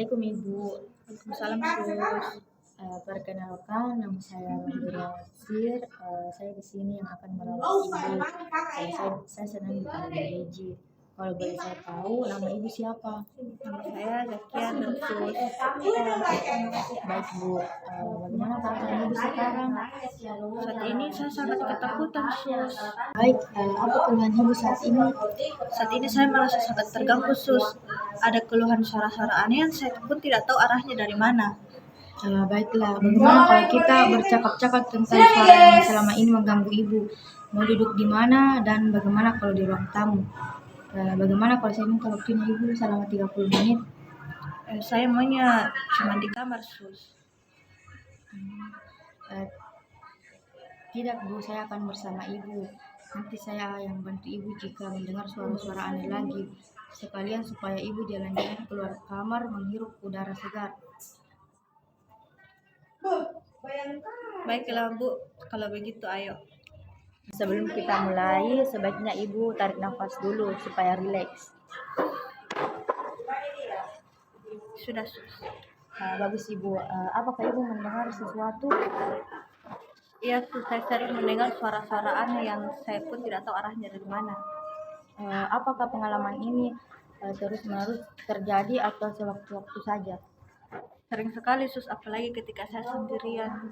Assalamualaikum Ibu. Waalaikumsalam Sus. Perkenalkan nama saya Rohira Sir. Saya di sini yang akan merawat Ibu. Saya sedang dipanggil Gigi. Kalau boleh saya tahu nama Ibu siapa? Nama saya Zakia Nur Sus. Baik Bu. Bagaimana perasaan Ibu sekarang? Saat ini saya sangat ketakutan Sus. Baik. Apa keluhan Ibu saat ini? Saat ini saya merasa sangat terganggu Sus. Ada keluhan suara-suara aneh yang saya pun tidak tahu arahnya dari mana. Baiklah, bagaimana kalau kita bercakap-cakap tentang suara yang selama ini mengganggu Ibu? Mau duduk di mana dan bagaimana kalau di ruang tamu? Bagaimana kalau saya minta waktunya Ibu selama 30 menit? Saya maunya cuma di kamar Sus. Tidak Bu, saya akan bersama Ibu. Nanti saya yang bantu Ibu jika mendengar suara-suara aneh lagi. Sekalian supaya Ibu jalan-jalan keluar kamar menghirup udara segar. Baiklah Bu, kalau begitu ayo. Sebelum kita mulai, sebaiknya Ibu tarik nafas dulu supaya rileks. Sudah Sus. Bagus Ibu. Apakah Ibu mendengar sesuatu? Iya Sus, saya sering mendengar suara-suara aneh yang saya pun tidak tahu arahnya dari mana. Apakah pengalaman ini terus-menerus terjadi atau sewaktu-waktu saja? Sering sekali Sus, apalagi ketika saya sendirian.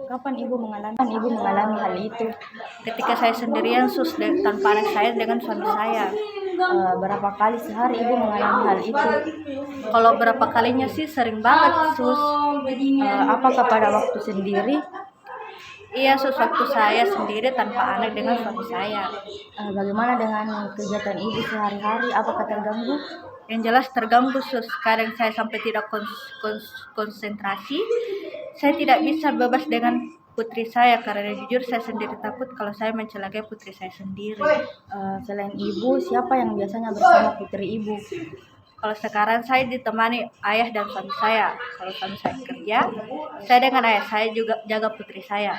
Kapan Ibu mengalami hal itu? Ketika saya sendirian Sus, tanpa anak saya dengan suami saya. Berapa kali sehari Ibu mengalami hal itu? Kalau berapa kalinya sih sering banget Sus. Apakah pada waktu sendiri? Iya Sus, waktu saya sendiri tanpa anak dengan suami saya. Bagaimana dengan kegiatan Ibu sehari-hari? Apakah terganggu? Yang jelas terganggu Sus. Kadang saya sampai tidak konsentrasi. Saya tidak bisa bebas dengan putri saya karena jujur saya sendiri takut kalau saya mencelakai putri saya sendiri. Selain Ibu, siapa yang biasanya bersama putri Ibu? Kalau sekarang saya ditemani ayah dan suami saya. Kalau suami saya kerja, saya dengan ayah saya juga jaga putri saya.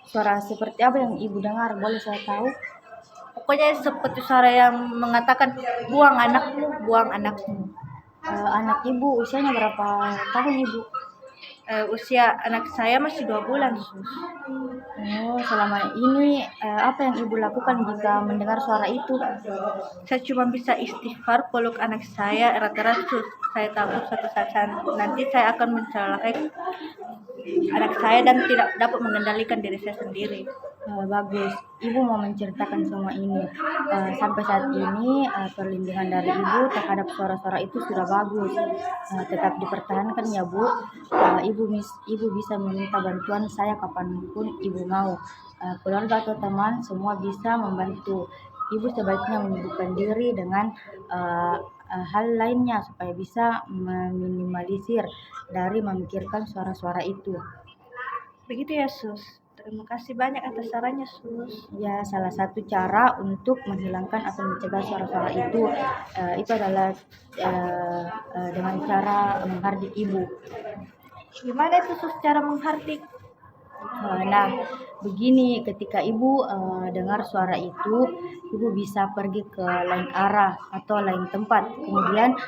Suara seperti apa yang Ibu dengar? Boleh saya tahu? Pokoknya seperti suara yang mengatakan, buang anakmu. Anak Ibu usianya berapa tahun Ibu? Usia anak saya masih 2 bulan Sus. Selama ini apa yang Ibu lakukan jika mendengar suara itu? Saya cuma bisa istighfar, peluk anak saya erat-erat Sus. Saya takut suatu saat nanti saya akan mencelakai anak saya dan tidak dapat mengendalikan diri saya sendiri. Bagus, Ibu mau menceritakan semua ini. Sampai saat ini perlindungan dari Ibu terhadap suara-suara itu sudah bagus. Tetap dipertahankan ya Bu. Ibu bisa meminta bantuan saya kapanpun Ibu mau. Keluarga atau teman semua bisa membantu. Ibu sebaiknya menyibukkan diri dengan hal lainnya supaya bisa meminimalisir dari memikirkan suara-suara itu. Begitu ya Sus. Terima kasih banyak atas sarannya Sus. Ya, salah satu cara untuk menghilangkan atau mencegah suara-suara itu adalah dengan cara menghardik Ibu. Gimana itu Sus cara menghardik? Nah, begini, ketika Ibu dengar suara itu, Ibu bisa pergi ke lain arah atau lain tempat. Kemudian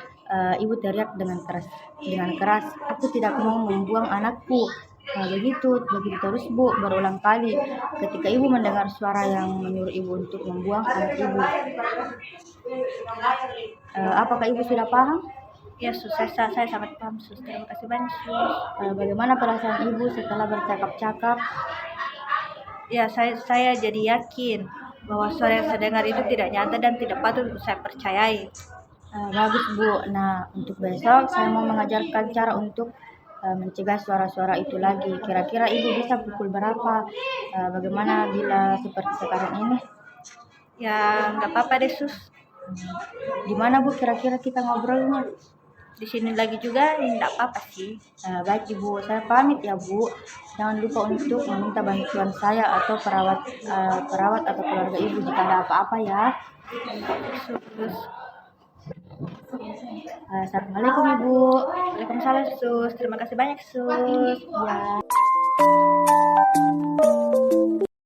Ibu teriak dengan keras, aku tidak mau membuang anakku. Begitu terus Bu, berulang kali. Ketika Ibu mendengar suara yang menyuruh Ibu untuk membuang anak Ibu. Apakah Ibu sudah paham? Ya Sus, saya sangat paham Sus. Terima kasih banyak Sus. Bagaimana perasaan Ibu setelah bercakap-cakap? Ya, saya jadi yakin bahwa suara yang saya dengar itu tidak nyata dan tidak patut untuk saya percayai. Bagus Bu. Nah, untuk besok saya mau mengajarkan cara untuk mencegah suara-suara itu lagi. Kira-kira Ibu bisa pukul berapa? Bagaimana bila seperti sekarang ini? Ya, nggak apa-apa deh Sus. Di mana Bu kira-kira kita ngobrolnya? Di sini lagi juga nggak apa-apa sih. Baik Ibu, saya pamit ya Bu. Jangan lupa untuk meminta bantuan saya atau perawat atau keluarga Ibu jika ada apa-apa ya. Sus. Assalamualaikum Ibu. Waalaikumsalam Sus. Terima kasih banyak Sus. Ya.